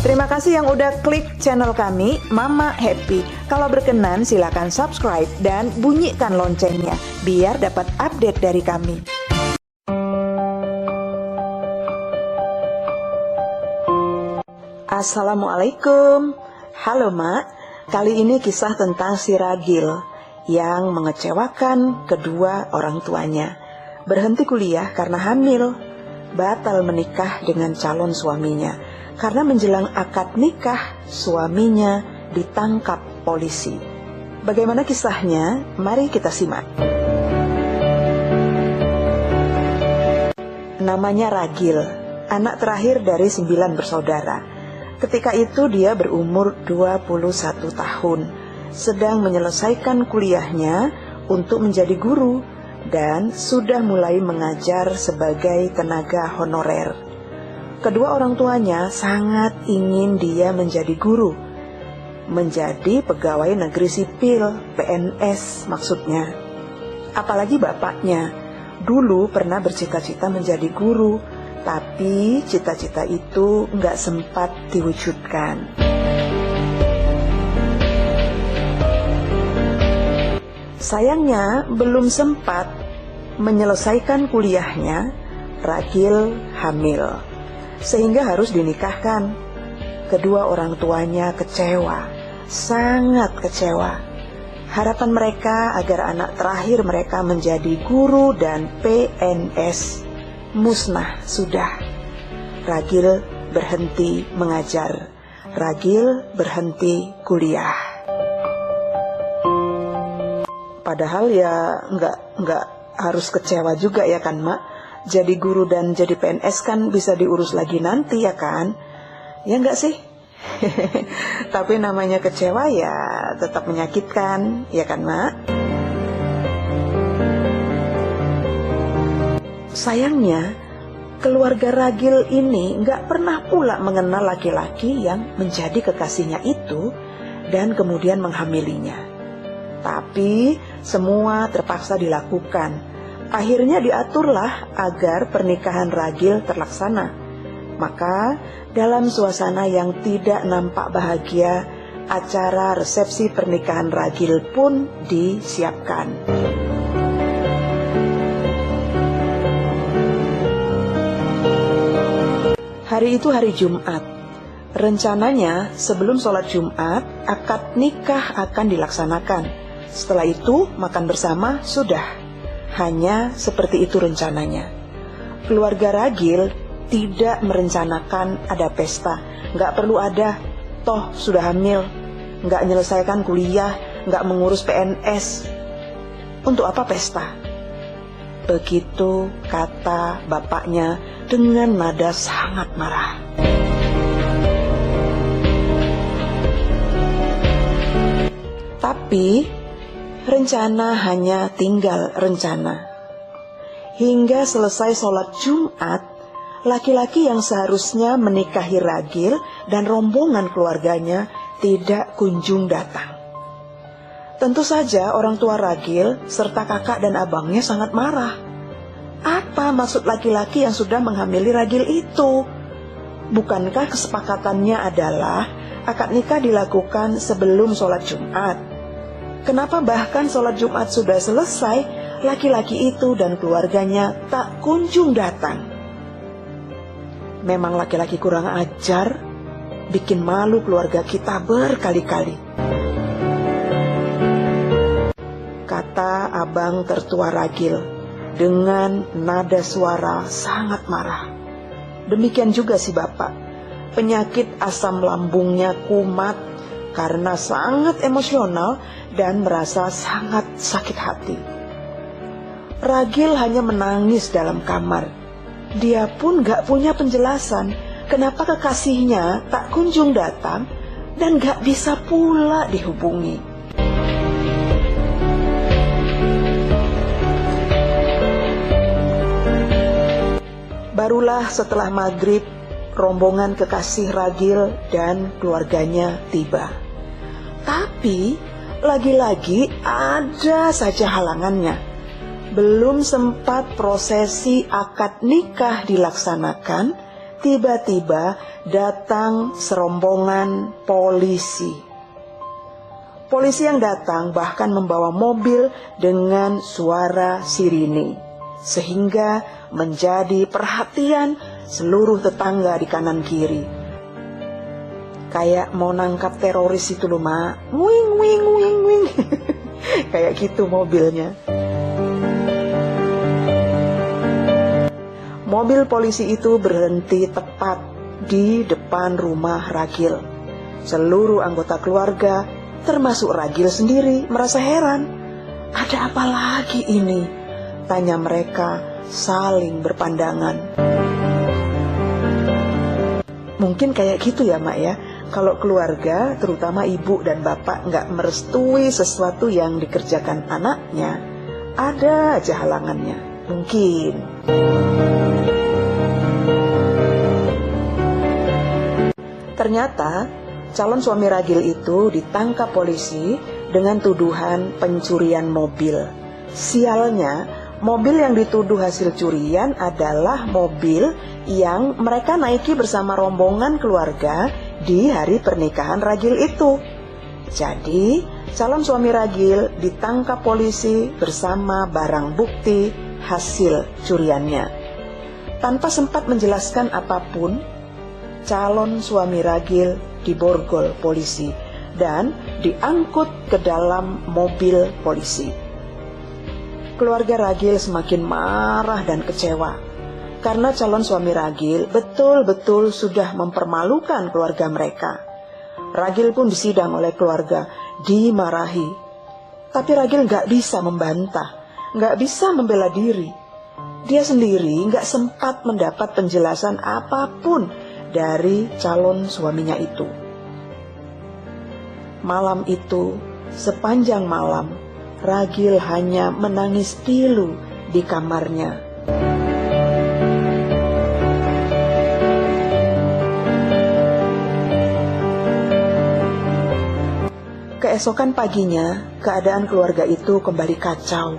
Terima kasih yang udah klik channel kami, Mama Happy. Kalau berkenan silakan subscribe dan bunyikan loncengnya biar dapat update dari kami. Assalamualaikum. Halo Mak, kali ini kisah tentang si Ragil yang mengecewakan kedua orang tuanya. Berhenti kuliah karena hamil, batal menikah dengan calon suaminya. Karena menjelang akad nikah, suaminya ditangkap polisi. Bagaimana kisahnya? Mari kita simak. Namanya Ragil, anak terakhir dari 9 bersaudara. Ketika itu dia berumur 21 tahun, sedang menyelesaikan kuliahnya untuk menjadi guru dan sudah mulai mengajar sebagai tenaga honorer. Kedua orang tuanya sangat ingin dia menjadi guru, menjadi pegawai negeri sipil, PNS maksudnya. Apalagi bapaknya, dulu pernah bercita-cita menjadi guru, tapi cita-cita itu nggak sempat diwujudkan. Sayangnya, belum sempat menyelesaikan kuliahnya, Ragil hamil. Sehingga harus dinikahkan. Kedua orang tuanya kecewa, sangat kecewa. Harapan mereka agar anak terakhir mereka menjadi guru dan PNS musnah sudah. Ragil berhenti mengajar, Ragil berhenti kuliah. Padahal ya nggak harus kecewa juga ya kan Mak. Jadi guru dan jadi PNS kan bisa diurus lagi nanti ya kan? Ya enggak sih? Tapi namanya kecewa ya tetap menyakitkan, ya kan Mak? Sayangnya, keluarga Ragil ini enggak pernah pula mengenal laki-laki yang menjadi kekasihnya itu dan kemudian menghamilinya. Tapi semua terpaksa dilakukan. Akhirnya diaturlah agar pernikahan Ragil terlaksana. Maka dalam suasana yang tidak nampak bahagia, acara resepsi pernikahan Ragil pun disiapkan. Hari itu hari Jumat. Rencananya sebelum sholat Jumat, akad nikah akan dilaksanakan. Setelah itu makan bersama sudah. Hanya seperti itu rencananya. Keluarga Ragil tidak merencanakan ada pesta. Nggak perlu ada, toh sudah hamil. Nggak menyelesaikan kuliah, nggak mengurus PNS. Untuk apa pesta? Begitu kata bapaknya dengan nada sangat marah. Tapi rencana hanya tinggal rencana. Hingga selesai sholat Jumat, laki-laki yang seharusnya menikahi Ragil dan rombongan keluarganya tidak kunjung datang. Tentu saja orang tua Ragil serta kakak dan abangnya sangat marah. Apa maksud laki-laki yang sudah menghamili Ragil itu? Bukankah kesepakatannya adalah akad nikah dilakukan sebelum sholat Jumat? Kenapa bahkan sholat Jumat sudah selesai, laki-laki itu dan keluarganya tak kunjung datang? Memang laki-laki kurang ajar, bikin malu keluarga kita berkali-kali. Kata abang tertua Ragil dengan nada suara sangat marah. Demikian juga si bapak, penyakit asam lambungnya kumat karena sangat emosional dan merasa sangat sakit hati. Ragil hanya menangis dalam kamar. Dia pun gak punya penjelasan kenapa kekasihnya tak kunjung datang dan gak bisa pula dihubungi. Barulah setelah maghrib, rombongan kekasih Ragil dan keluarganya tiba. Tapi lagi-lagi ada saja halangannya. Belum sempat prosesi akad nikah dilaksanakan, tiba-tiba datang serombongan polisi. Polisi yang datang bahkan membawa mobil dengan suara sirine, sehingga menjadi perhatian seluruh tetangga di kanan kiri. Kayak mau nangkap teroris itu loh, Mak. Wing wing wing wing. Kayak gitu mobilnya. Mobil polisi itu berhenti tepat di depan rumah Ragil. Seluruh anggota keluarga, termasuk Ragil sendiri, merasa heran. Ada apa lagi ini? Tanya mereka saling berpandangan. Mungkin kayak gitu ya, Mak ya. Kalau keluarga, terutama ibu dan bapak, nggak merestui sesuatu yang dikerjakan anaknya, ada aja halangannya. Mungkin. Ternyata calon suami Ragil itu ditangkap polisi dengan tuduhan pencurian mobil. Sialnya, mobil yang dituduh hasil curian adalah mobil yang mereka naiki bersama rombongan keluarga di hari pernikahan Ragil itu. Jadi, calon suami Ragil ditangkap polisi bersama barang bukti hasil curiannya. Tanpa sempat menjelaskan apapun, calon suami Ragil diborgol polisi dan diangkut ke dalam mobil polisi. Keluarga Ragil semakin marah dan kecewa karena calon suami Ragil betul-betul sudah mempermalukan keluarga mereka. Ragil pun disidang oleh keluarga, dimarahi. Tapi Ragil gak bisa membantah, gak bisa membela diri. Dia sendiri gak sempat mendapat penjelasan apapun dari calon suaminya itu. Malam itu, sepanjang malam, Ragil hanya menangis pilu di kamarnya. Keesokan paginya, keadaan keluarga itu kembali kacau.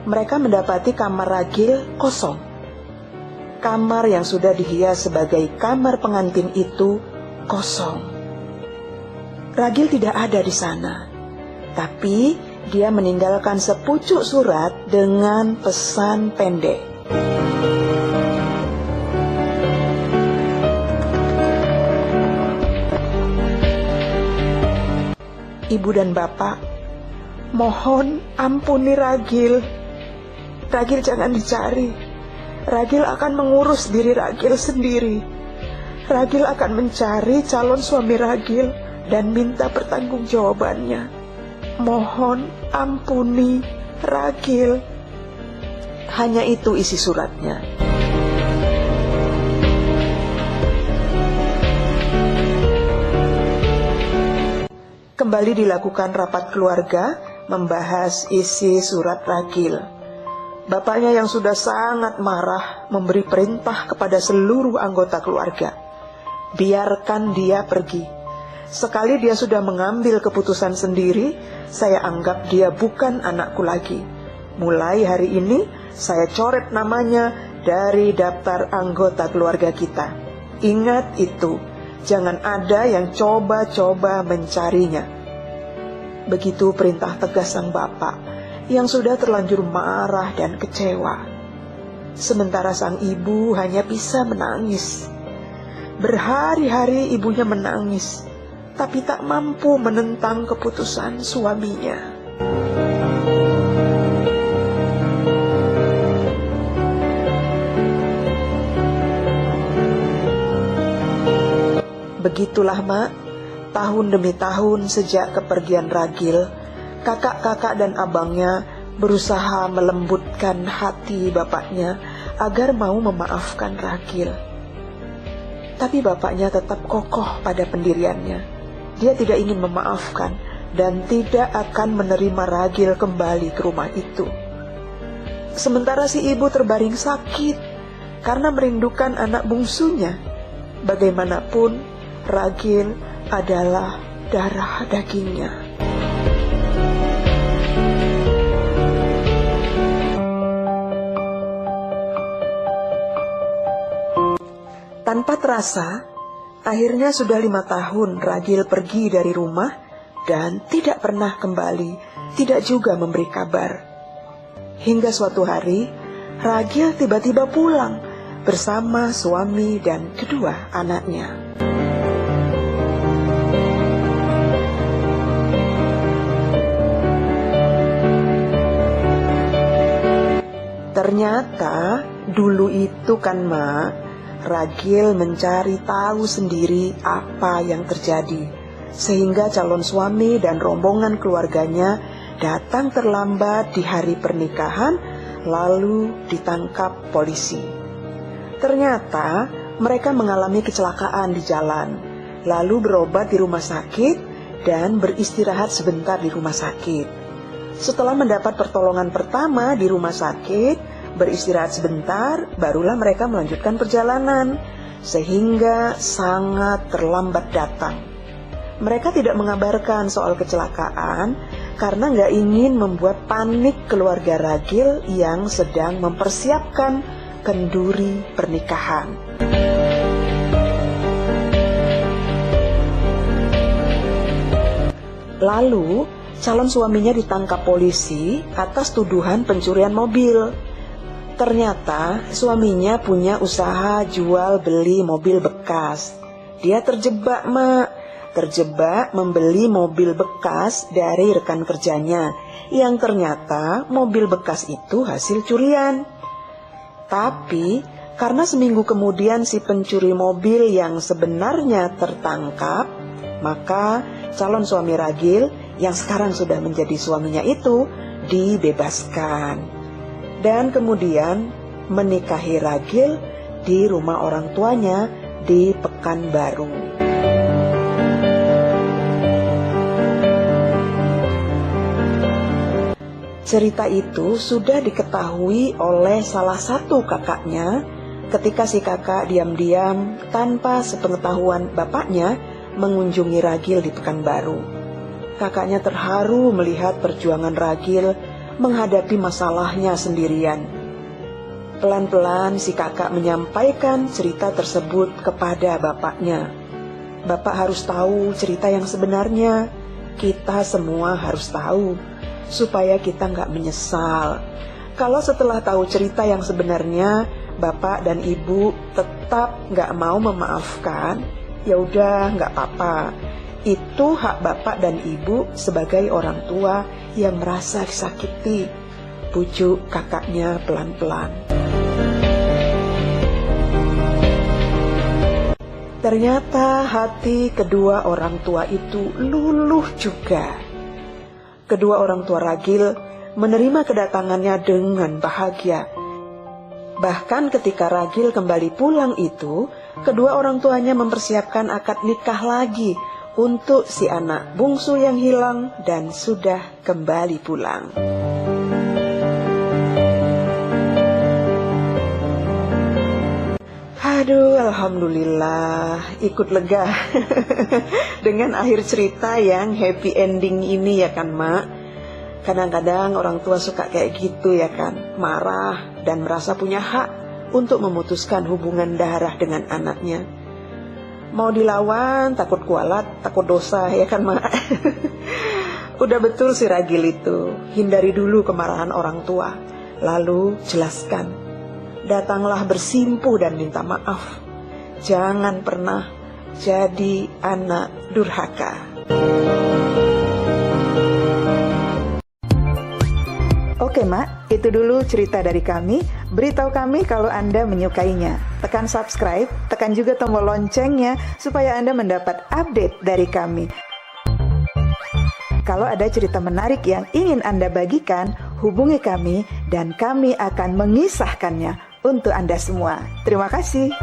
Mereka mendapati kamar Ragil kosong. Kamar yang sudah dihias sebagai kamar pengantin itu kosong. Ragil tidak ada di sana, tapi dia meninggalkan sepucuk surat dengan pesan pendek. Ibu dan Bapak, mohon ampuni Ragil. Ragil jangan dicari. Ragil akan mengurus diri Ragil sendiri. Ragil akan mencari calon suami Ragil dan minta pertanggungjawabannya. Mohon ampuni Ragil. Hanya itu isi suratnya. Kembali dilakukan rapat keluarga membahas isi surat Ragil. Bapaknya yang sudah sangat marah memberi perintah kepada seluruh anggota keluarga. Biarkan dia pergi. Sekali dia sudah mengambil keputusan sendiri, saya anggap dia bukan anakku lagi. Mulai hari ini, saya coret namanya dari daftar anggota keluarga kita. Ingat itu, jangan ada yang coba-coba mencarinya. Begitu perintah tegas sang bapak yang sudah terlanjur marah dan kecewa. Sementara sang ibu hanya bisa menangis. Berhari-hari ibunya menangis, tapi tak mampu menentang keputusan suaminya. Begitulah, Mak, tahun demi tahun sejak kepergian Ragil, kakak-kakak dan abangnya berusaha melembutkan hati bapaknya agar mau memaafkan Ragil. Tapi bapaknya tetap kokoh pada pendiriannya. Dia tidak ingin memaafkan dan tidak akan menerima Ragil kembali ke rumah itu. Sementara si ibu terbaring sakit karena merindukan anak bungsunya. Bagaimanapun, Ragil adalah darah dagingnya. Tanpa terasa, akhirnya sudah 5 tahun Ragil pergi dari rumah dan tidak pernah kembali, tidak juga memberi kabar. Hingga suatu hari, Ragil tiba-tiba pulang bersama suami dan kedua anaknya. Ternyata dulu itu kan Mak, Ragil mencari tahu sendiri apa yang terjadi, sehingga calon suami dan rombongan keluarganya datang terlambat di hari pernikahan, lalu ditangkap polisi. Ternyata mereka mengalami kecelakaan di jalan, lalu berobat di rumah sakit dan beristirahat sebentar di rumah sakit. Setelah mendapat pertolongan pertama di rumah sakit, beristirahat sebentar, barulah mereka melanjutkan perjalanan, sehingga sangat terlambat datang. Mereka tidak mengabarkan soal kecelakaan karena nggak ingin membuat panik keluarga Ragil yang sedang mempersiapkan kenduri pernikahan. Lalu, calon suaminya ditangkap polisi atas tuduhan pencurian mobil. Ternyata suaminya punya usaha jual beli mobil bekas. Dia terjebak Mak, terjebak membeli mobil bekas dari rekan kerjanya, yang ternyata mobil bekas itu hasil curian. Tapi karena seminggu kemudian si pencuri mobil yang sebenarnya tertangkap, maka calon suami Ragil yang sekarang sudah menjadi suaminya itu dibebaskan. Dan kemudian menikahi Ragil di rumah orang tuanya di Pekanbaru. Cerita itu sudah diketahui oleh salah satu kakaknya ketika si kakak diam-diam tanpa sepengetahuan bapaknya mengunjungi Ragil di Pekanbaru. Kakaknya terharu melihat perjuangan Ragil menghadapi masalahnya sendirian. Pelan-pelan si kakak menyampaikan cerita tersebut kepada bapaknya. Bapak harus tahu cerita yang sebenarnya. Kita semua harus tahu, supaya kita nggak menyesal. Kalau setelah tahu cerita yang sebenarnya, bapak dan ibu tetap nggak mau memaafkan, ya udah nggak apa-apa. Itu hak bapak dan ibu sebagai orang tua yang merasa disakiti. Bujuk kakaknya pelan-pelan. Ternyata hati kedua orang tua itu luluh juga. Kedua orang tua Ragil menerima kedatangannya dengan bahagia. Bahkan ketika Ragil kembali pulang itu, kedua orang tuanya mempersiapkan akad nikah lagi untuk si anak bungsu yang hilang dan sudah kembali pulang. Aduh, alhamdulillah, ikut lega dengan akhir cerita yang happy ending ini ya kan Mak. Kadang-kadang orang tua suka kayak gitu ya kan, marah dan merasa punya hak untuk memutuskan hubungan darah dengan anaknya. Mau dilawan, takut kualat, takut dosa ya kan Mak. Udah betul si Ragil itu, hindari dulu kemarahan orang tua, lalu jelaskan. Datanglah bersimpuh dan minta maaf. Jangan pernah jadi anak durhaka. Oke Mak, itu dulu cerita dari kami. Beritahu kami kalau Anda menyukainya. Tekan subscribe, tekan juga tombol loncengnya supaya Anda mendapat update dari kami. Kalau ada cerita menarik yang ingin Anda bagikan, hubungi kami dan kami akan mengisahkannya untuk Anda semua. Terima kasih.